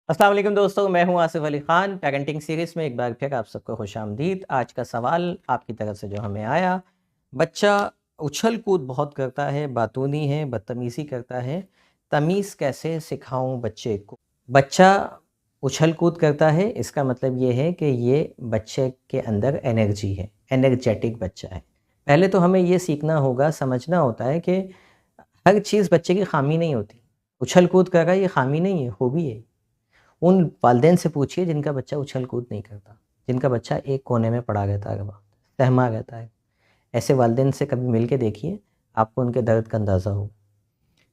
अस्सलाम वालेकुम दोस्तों, मैं हूं आसिफ अली ख़ान। पेरेंटिंग सीरीज़ में एक बार फिर आप सबको खुशामदीद। आज का सवाल आपकी तरफ से जो हमें आया, बच्चा उछल कूद बहुत करता है, बातूनी है, बदतमीज़ी करता है, तमीज़ कैसे सिखाऊं बच्चे को? बच्चा उछल कूद करता है, इसका मतलब ये है कि ये बच्चे के अंदर एनर्जी है, एनर्जेटिक बच्चा है। पहले तो हमें ये सीखना होगा, समझना होता है कि हर चीज़ बच्चे की ख़ामी नहीं होती। उछल कूद कर रहा है, ये ख़ामी नहीं है, खूबी है। उन वालिदैन से पूछिए जिनका बच्चा उछल-कूद नहीं करता, जिनका बच्चा एक कोने में पड़ा रहता है, सहमा रहता है। ऐसे वालिदैन से कभी मिल के देखिए, आपको उनके दर्द का अंदाज़ा होगा।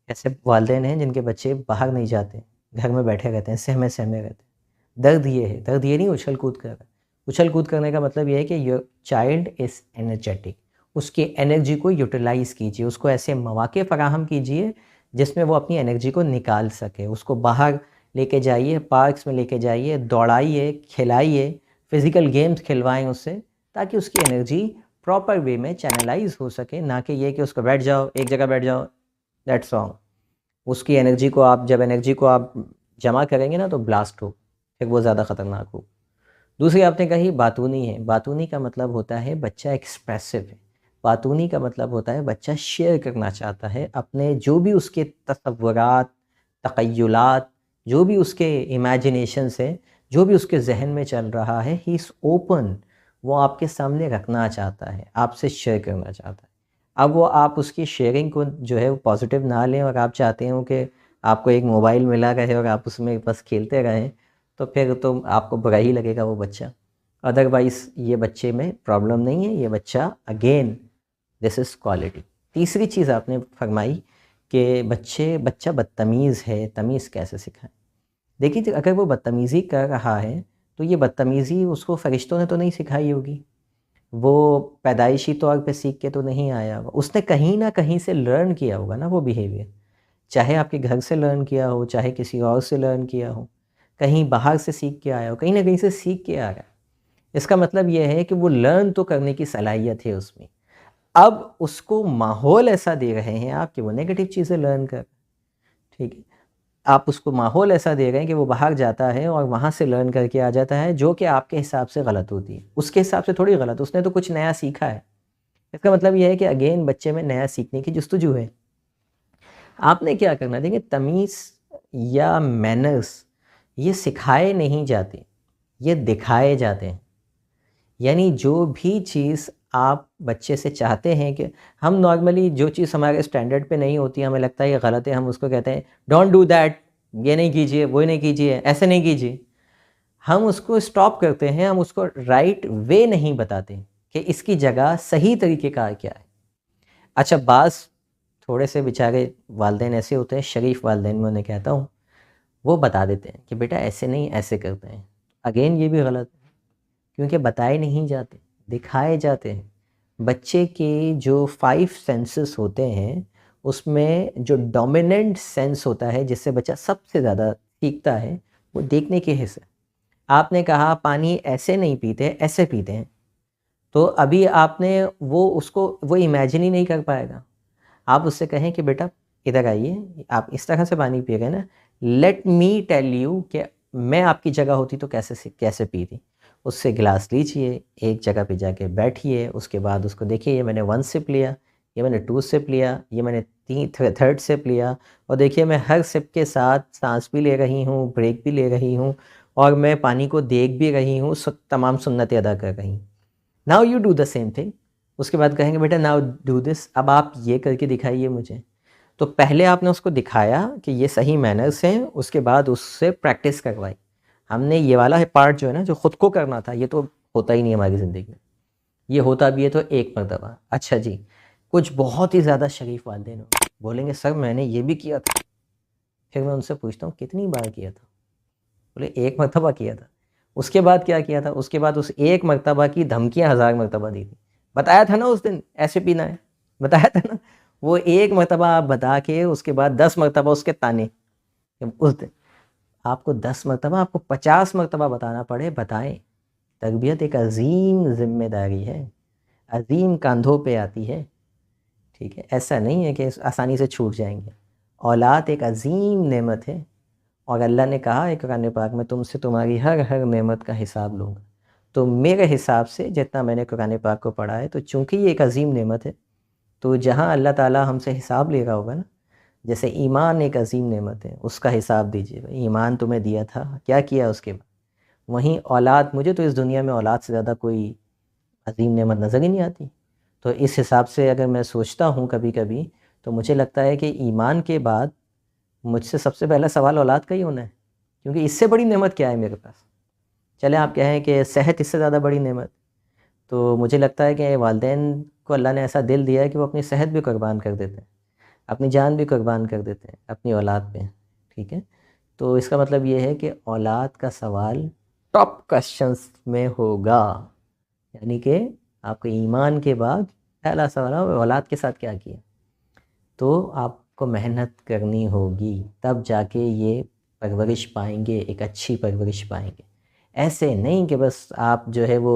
ऐसे वालिदैन हैं जिनके बच्चे बाहर नहीं जाते, घर में बैठे रहते हैं, सहमे-सहमे रहते हैं। दर्द ये है, दर्द ये नहीं उछल-कूद कर रहा है। उछल-कूद करने का मतलब ये है कि योर चाइल्ड इज़ एनर्जेटिक, उसकी एनर्जी को यूटिलाइज़ कीजिए, उसको ऐसे मौके फ़राहम कीजिए जिसमें वो अपनी एनर्जी को निकाल सके। उसको बाहर लेके जाइए, पार्क्स में लेके जाइए, दौड़ाइए, खिलाइए, फ़िज़िकल गेम्स खिलवाएँ उससे, ताकि उसकी एनर्जी प्रॉपर वे में चैनलाइज़ हो सके, ना कि ये कि उसको बैठ जाओ, एक जगह बैठ जाओ, दैट्स रॉन्ग। उसकी एनर्जी को आप जब एनर्जी को आप जमा करेंगे ना तो ब्लास्ट हो, फिर वो ज़्यादा ख़तरनाक हो। दूसरी आपने कही बातूनी है, बातूनी का मतलब होता है बच्चा एक्सप्रेसिव है। बातूनी का मतलब होता है बच्चा शेयर करना चाहता है अपने जो भी उसके तसव्वुरात, तख़य्युलात, जो भी उसके इमेजिनेशंस हैं, जो भी उसके ज़हन में चल रहा है, ही इज़ ओपन, वो आपके सामने रखना चाहता है, आपसे शेयर करना चाहता है। अब वो आप उसकी शेयरिंग को जो है वो पॉज़िटिव ना लें और आप चाहते हो कि आपको एक मोबाइल मिला रहे और आप उसमें बस खेलते रहें, तो फिर तो आपको बुरा ही लगेगा वो बच्चा। अदरवाइज़ ये बच्चे में प्रॉब्लम नहीं है, ये बच्चा अगेन दिस इज़ क्वालिटी। तीसरी चीज़ आपने फरमाई कि बच्चा बदतमीज़ है, तमीज़ कैसे सिखाएँ? देखिए, अगर वो बदतमीज़ी कर रहा है, तो ये बदतमीज़ी उसको फ़रिश्तों ने तो नहीं सिखाई होगी। वो पैदाइशी तौर पे सीख के तो नहीं आया होगा। उसने कहीं न कहीं से लर्न किया होगा ना वो बिहेवियर। चाहे आपके घर से लर्न किया हो, चाहे किसी और से लर्न किया हो, कहीं बाहर से सीख के आया हो, कहीं न कहीं से सीख के आ रहा है। इसका मतलब ये है कि वो लर्न तो करने की सलाहियत है उसमें। अब उसको माहौल ऐसा दे रहे हैं आप कि वो नेगेटिव चीज़ें लर्न कर, ठीक है। आप उसको माहौल ऐसा दे रहे हैं कि वो बाहर जाता है और वहाँ से लर्न करके आ जाता है, जो कि आपके हिसाब से गलत होती है। उसके हिसाब से थोड़ी गलत, उसने तो कुछ नया सीखा है। इसका मतलब ये है कि अगेन बच्चे में नया सीखने की जुस्तजू है। आपने क्या करना है, देखिए, तमीज़ या मैनर्स ये सिखाए नहीं जाते, ये दिखाए जाते हैं। यानी जो भी चीज़ आप बच्चे से चाहते हैं कि हम नॉर्मली जो चीज़ हमारे स्टैंडर्ड पे नहीं होती, हमें लगता है ये गलत है, हम उसको कहते हैं डोंट डू दैट, ये नहीं कीजिए, वो नहीं कीजिए, ऐसे नहीं कीजिए। हम उसको स्टॉप करते हैं, हम उसको राइट वे नहीं बताते कि इसकी जगह सही तरीक़ेकार क्या है। अच्छा, बाज़ थोड़े से बेचारे वालिदैन ऐसे होते हैं, शरीफ वालिदैन मैं उन्हें कहता हूँ, वो बता देते हैं कि बेटा ऐसे नहीं, ऐसे करते हैं। अगेन ये भी गलत है, क्योंकि बताए नहीं जाते, दिखाए जाते हैं। बच्चे के जो 5 सेंसेस होते हैं, उसमें जो डोमिनेंट सेंस होता है जिससे बच्चा सबसे ज़्यादा सीखता है, वो देखने के हिस्से। आपने कहा पानी ऐसे नहीं पीते, ऐसे पीते हैं, तो अभी आपने वो उसको वो इमेजिन ही नहीं कर पाएगा। आप उससे कहें कि बेटा इधर आइए, आप इस तरह से पानी पिएगा ना, लेट मी टेल यू कि मैं आपकी जगह होती तो कैसे पीती। उससे गिलास लीजिए, एक जगह पे जाके बैठिए, उसके बाद उसको देखिए, ये मैंने 1 सिप लिया, ये मैंने 2 सिप लिया, ये मैंने 3rd सिप लिया, और देखिए मैं हर सिप के साथ साँस भी ले रही हूँ, ब्रेक भी ले रही हूँ, और मैं पानी को देख भी रही हूँ, तमाम सुन्नतें अदा कर रही हूँ। Now you do the same thing. उसके बाद कहेंगे बेटा नाउ डू दिस, अब आप ये करके दिखाइए मुझे। तो पहले आपने उसको दिखाया कि ये सही मैनर्स हैं, उसके बाद उससे प्रैक्टिस करवाई। हमने ये वाला है पार्ट जो है ना, जो ख़ुद को करना था, ये तो होता ही नहीं हमारी ज़िंदगी में। ये होता भी है तो एक मरतबा। अच्छा जी, कुछ बहुत ही ज़्यादा शरीफ वालिदैन हो, बोलेंगे सर मैंने ये भी किया था। फिर मैं उनसे पूछता हूँ कितनी बार किया था? बोले 1 मरतबा किया था। उसके बाद क्या किया था? उसके बाद उस 1 मरतबा की धमकियाँ 1000 मरतबा दी थी। बताया था ना उस दिन ऐसे पीना है, बताया था ना? वो 1 मरतबा आप बता के उसके बाद 10 मरतबा उसके ताने। उस दिन आपको 10 मरतबा, आपको 50 मरतबा बताना पड़े, बताएँ। तरबियत एक अज़ीम ज़िम्मेदारी है, अज़ीम कंधों पे आती है, ठीक है? ऐसा नहीं है कि आसानी से छूट जाएँगे। औलाद एक अज़ीम नेमत है, और अल्लाह ने कहा है कुरान पाक में, तुमसे तुम्हारी हर हर नेमत का हिसाब लूँगा। तो मेरे हिसाब से जितना मैंने कुरान पाक को पढ़ा है, तो चूँकि ये एक अज़ीम नेमत है, तो जहाँ अल्लाह ताला हमसे हिसाब ले रहा होगा ना, जैसे ईमान एक अज़ीम नेमत है, उसका हिसाब दीजिए। भाई ईमान तुम्हें दिया था, क्या किया उसके बाद? वहीं औलाद, मुझे तो इस दुनिया में औलाद से ज़्यादा कोई अज़ीम नेमत नज़र ही नहीं आती। तो इस हिसाब से अगर मैं सोचता हूँ कभी-कभी, तो मुझे लगता है कि ईमान के बाद मुझसे सबसे पहला सवाल औलाद का ही होना है, क्योंकि इससे बड़ी नेमत क्या है मेरे पास? चलें आप कहें कि सेहत इससे ज़्यादा बड़ी नेमत, तो मुझे लगता है कि वालिदैन को अल्लाह ने ऐसा दिल दिया है कि वो अपनी सेहत भी कुर्बान कर देते हैं, अपनी जान भी कुर्बान कर देते हैं अपनी औलाद पे, ठीक है? तो इसका मतलब ये है कि औलाद का सवाल टॉप क्वेश्चंस में होगा, यानी कि आपके ईमान के बाद पहला सवाल है औलाद के साथ क्या किया। तो आपको मेहनत करनी होगी, तब जाके ये परवरिश पाएंगे, एक अच्छी परवरिश पाएंगे। ऐसे नहीं कि बस आप जो है वो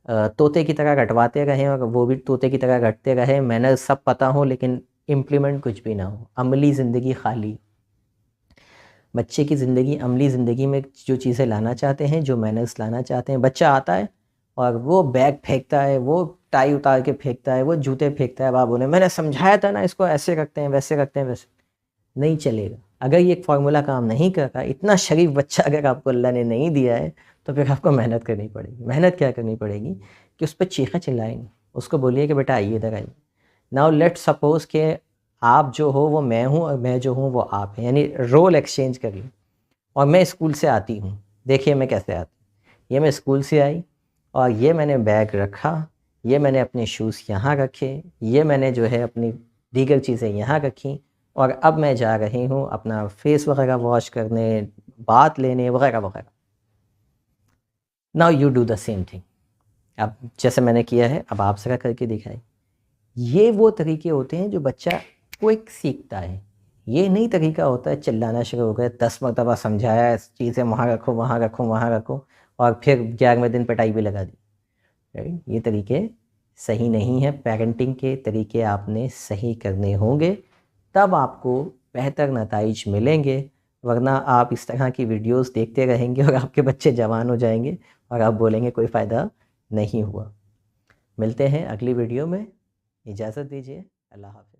तोते की तरह रटवाते रहें और वो भी तोते की तरह रटते रहें, मैनर्स सब पता हो लेकिन इम्प्लीमेंट कुछ भी ना हो, अमली ज़िंदगी खाली। बच्चे की ज़िंदगी, अमली ज़िंदगी में जो चीज़ें लाना चाहते हैं, जो मैनर्स लाना चाहते हैं, बच्चा आता है और वो बैग फेंकता है, वो टाई उतार के फेंकता है, वो जूते फेंकता है, आप बोले मैंने समझाया था ना इसको ऐसे रखते हैं, वैसे रखते हैं, वैसे नहीं चलेगा। अगर ये एक फार्मूला काम नहीं कर रहा, इतना शरीफ बच्चा अगर आपको अल्लाह ने नहीं दिया है, तो फिर आपको मेहनत करनी पड़ेगी। मेहनत क्या करनी पड़ेगी कि उस पर चीखा चिल्लाएंगे, उसको बोलिए कि बेटा आइए इधर आइए। नाउ लेट सपोज़ कि आप जो हो वो मैं हूँ और मैं जो हूँ वो आप हैं, यानी रोल एक्सचेंज करिए। और मैं स्कूल से आती हूँ, देखिए मैं कैसे आती हूँ। ये मैं स्कूल से आई और ये मैंने बैग रखा, ये मैंने अपने शूज़ यहाँ रखे, ये मैंने जो है अपनी दीगर चीज़ें यहाँ रखी और अब मैं जा रही हूँ अपना फेस वगैरह वॉश करने, बात लेने वगैरह वगैरह। Now you do the same thing. अब जैसे मैंने किया है, अब आप ज़रा करके दिखाइए। ये वो तरीके होते हैं जो बच्चा क्विक सीखता है। ये नहीं तरीका होता है चिल्लाना शुरू हो गया, 10 मरतबा समझाया, चीज़ें वहाँ रखो, वहाँ रखो, वहाँ रखो और फिर 11वें दिन पिटाई भी लगा दी। राइट? ये तरीके सही नहीं है। पेरेंटिंग के तरीके आपने सही करने होंगे, तब आपको बेहतर नताइज मिलेंगे, वरना आप इस तरह की वीडियोस देखते रहेंगे और आपके बच्चे जवान हो जाएंगे और आप बोलेंगे कोई फ़ायदा नहीं हुआ। मिलते हैं अगली वीडियो में, इजाज़त दीजिए, अल्लाह हाफ़िज़।